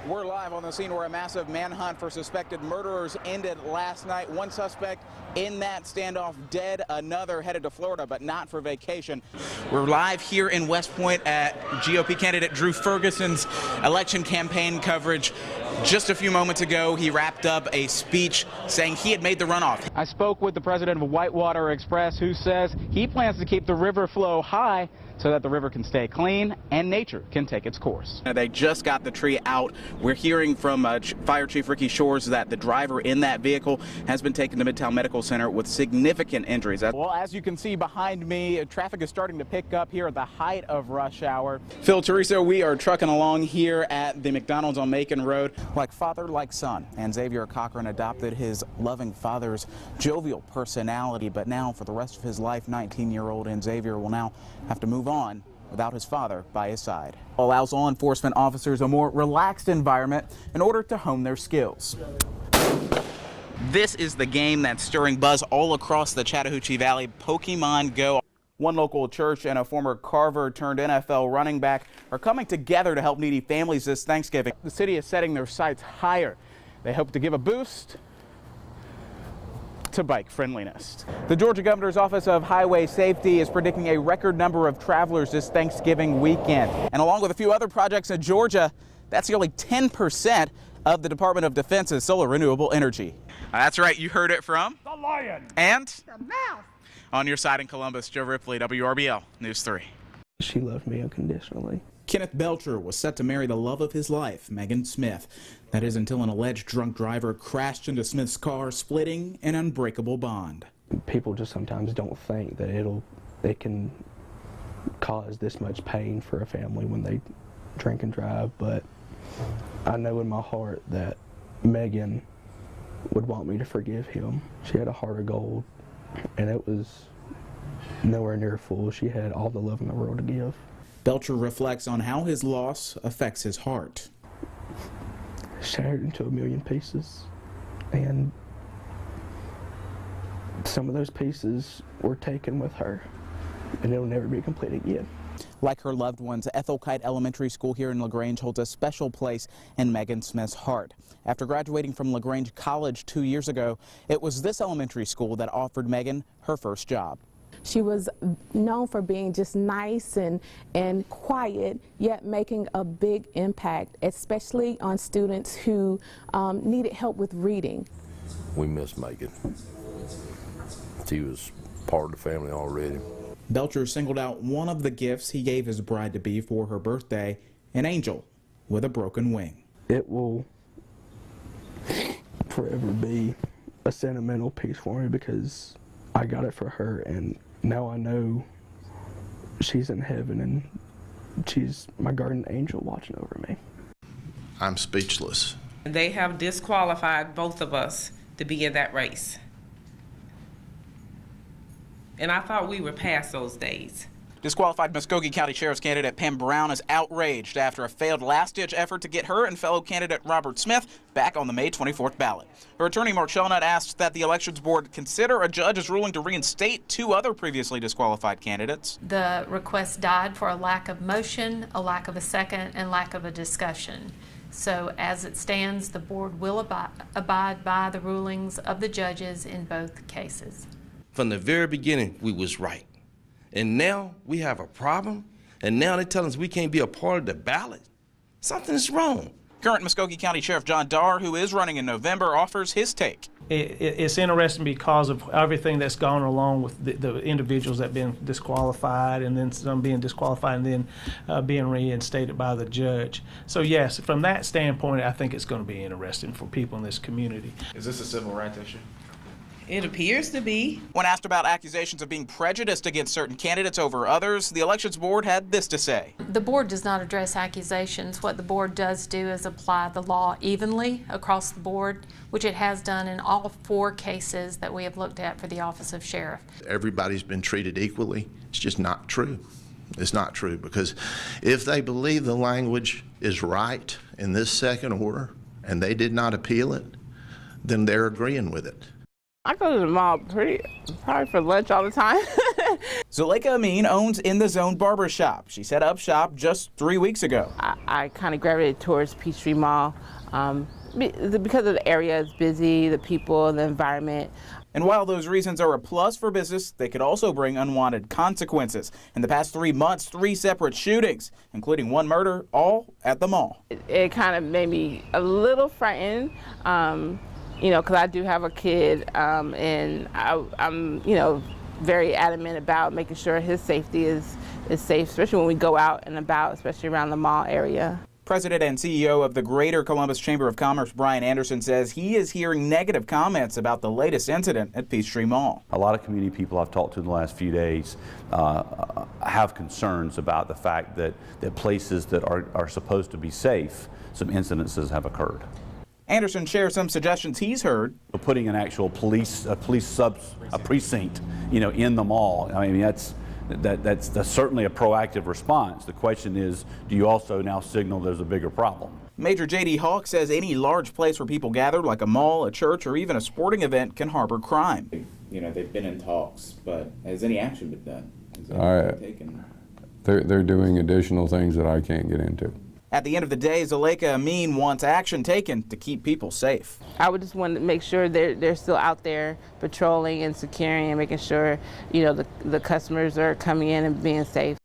We're live on the scene where a massive manhunt for suspected murderers ended last night. One suspect in that standoff dead, another headed to Florida, but not for vacation. We're live here in West Point at GOP candidate Drew Ferguson's election campaign coverage. Just a few moments ago, he wrapped up a speech saying he had made the runoff. I spoke with the president of Whitewater Express, who says he plans to keep the river flow high so that the river can stay clean and nature can take its course. They just got the tree out. We're hearing from Fire Chief Ricky Shores that the driver in that vehicle has been taken to Midtown Medical Center with significant injuries. Well, as you can see behind me, traffic is starting to pick up here at the height of rush hour. Phil Teresa, we are trucking along here at the McDonald's on Macon Road. Like father, like son, and Xavier Cochran adopted his loving father's jovial personality, but now for the rest of his life, 19-year-old Xavier will now have to move on without his father by his side. Allows law enforcement officers a more relaxed environment in order to hone their skills. This is the game that's stirring buzz all across the Chattahoochee Valley, Pokemon Go. One local church and a former Carver turned NFL running back are coming together to help needy families this Thanksgiving. The city is setting their sights higher. They hope to give a boost to bike friendliness. The Georgia Governor's Office of Highway Safety is predicting a record number of travelers this Thanksgiving weekend. And along with a few other projects in Georgia, that's nearly 10% of the Department of Defense's solar renewable energy. That's right, you heard it from the lion and the mouse. On your side in Columbus, Joe Ripley, WRBL News 3. She loved me unconditionally. Kenneth Belcher was set to marry the love of his life, Megan Smith. That is until an alleged drunk driver crashed into Smith's car, splitting an unbreakable bond. People just sometimes don't think that it can cause this much pain for a family when they drink and drive, but I know in my heart that Megan would want me to forgive him. She had a heart of gold, and it was nowhere near full. She had all the love in the world to give. Belcher reflects on how his loss affects his heart. Shattered into a million pieces, and some of those pieces were taken with her, and it'll never be complete again. Like her loved ones, Ethel Kite Elementary School here in LaGrange holds a special place in Megan Smith's heart. After graduating from LaGrange College 2 years ago, it was this elementary school that offered Megan her first job. She was known for being just nice and quiet, yet making a big impact, especially on students who needed help with reading. We miss Megan. She was part of the family already. Belcher singled out one of the gifts he gave his bride-to-be for her birthday, an angel with a broken wing. It will forever be a sentimental piece for me because I got it for her, and now I know she's in heaven and she's my guardian angel watching over me. I'm speechless. They have disqualified both of us to be in that race. And I thought we were past those days. Disqualified Muskogee County Sheriff's candidate Pam Brown is outraged after a failed last-ditch effort to get her and fellow candidate Robert Smith back on the May 24th ballot. Her attorney Mark Shelnut asked that the Elections Board consider a judge's ruling to reinstate two other previously disqualified candidates. The request died for a lack of motion, a lack of a second, and lack of a discussion. So as it stands, the board will abide by the rulings of the judges in both cases. From the very beginning, we was right. And now we have a problem, and now they're telling us we can't be a part of the ballot. Something's wrong. Current Muskogee County Sheriff John Darr, who is running in November, offers his take. It's interesting because of everything that's gone along with the individuals that have been disqualified, and then some being disqualified and then being reinstated by the judge. So yes, from that standpoint, I think it's going to be interesting for people in this community. Is this a civil rights issue? It appears to be. When asked about accusations of being prejudiced against certain candidates over others, the Elections Board had this to say. The board does not address accusations. What the board does do is apply the law evenly across the board, which it has done in all 4 cases that we have looked at for the office of sheriff. Everybody's been treated equally. It's just not true. It's not true, because if they believe the language is right in this second order and they did not appeal it, then they're agreeing with it. I go to the mall probably for lunch all the time. Zuleika Amin owns In the Zone Barbershop. She set up shop just 3 weeks ago. I kind of gravitated towards Peachtree Mall because of the area is busy, the people, the environment. And while those reasons are a plus for business, they could also bring unwanted consequences. In the past 3 months, 3 separate shootings, including 1 murder, all at the mall. It kind of made me a little frightened, you know, because I do have a kid, and I'm, you know, very adamant about making sure his safety is safe, especially when we go out and about, especially around the mall area. President and CEO of the Greater Columbus Chamber of Commerce, Brian Anderson, says he is hearing negative comments about the latest incident at Peachtree Mall. A lot of community people I've talked to in the last few days have concerns about the fact that places that are supposed to be safe, some incidences have occurred. Anderson shares some suggestions he's heard. Putting an actual police precinct, you know, in the mall. I mean, that's certainly a proactive response. The question is, do you also now signal there's a bigger problem? Major J.D. Hawk says any large place where people gather, like a mall, a church, or even a sporting event, can harbor crime. You know, they've been in talks, but has any action been done? They're doing additional things that I can't get into. At the end of the day, Zuleika Amin wants action taken to keep people safe. I would just want to make sure they're still out there patrolling and securing and making sure, you know, the customers are coming in and being safe.